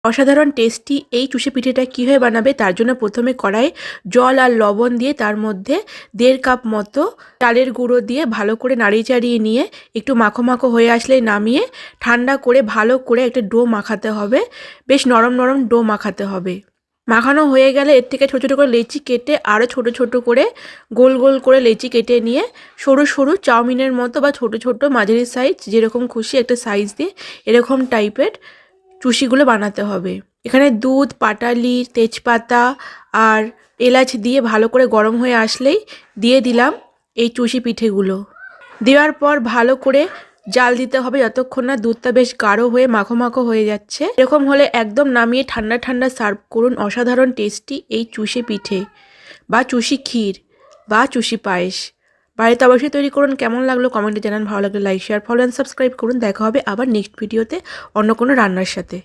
অসাধারণ টেস্টি এই চুষি পিঠেটা কীভাবে বানাবে তার জন্য প্রথমে কড়াইয়ে জল আর লবণ দিয়ে তার মধ্যে 1.5 কাপ মতো চালের গুঁড়ো দিয়ে ভালো করে নাড়িয়ে চাড়িয়ে নিয়ে একটু মাখো মাখো হয়ে আসলে নামিয়ে ঠান্ডা করে ভালো করে একটা ডো মাখাতে হবে। বেশ নরম নরম ডো মাখাতে হবে। মাখানো হয়ে গেলে এর থেকে ছোটো ছোটো করে লেচি কেটে আরও ছোট ছোট করে গোল গোল করে লেচি কেটে নিয়ে সরু সরু চাউমিনের মতো বা ছোট ছোট মাঝারি সাইজ যেরকম খুশি একটা সাইজ দিয়ে এরকম টাইপের চুষিগুলো বানাতে হবে। এখানে দুধ, পাটালি, তেজপাতা আর এলাচ দিয়ে ভালো করে গরম হয়ে আসলেই দিয়ে দিলাম এই চুষি পিঠেগুলো। দেওয়ার পর ভালো করে জাল দিতে হবে যতক্ষণ না দুধটা বেশ গাঢ় হয়ে মাখো মাখো হয়ে যাচ্ছে। এরকম হলে একদম নামিয়ে ঠান্ডা ঠান্ডা সার্ভ করুন অসাধারণ টেস্টি এই চুষি পিঠে বা চুষি ক্ষীর বা চুষি পায়েস। বাড়িতে অবশ্যই তৈরি করুন। কেমন লাগলো কমেন্টে জানান। ভালো লাগলে like, share, follow and subscribe করুন। দেখা হবে আবার নেক্সট ভিডিওতে অন্য কোনো রান্নার সাথে।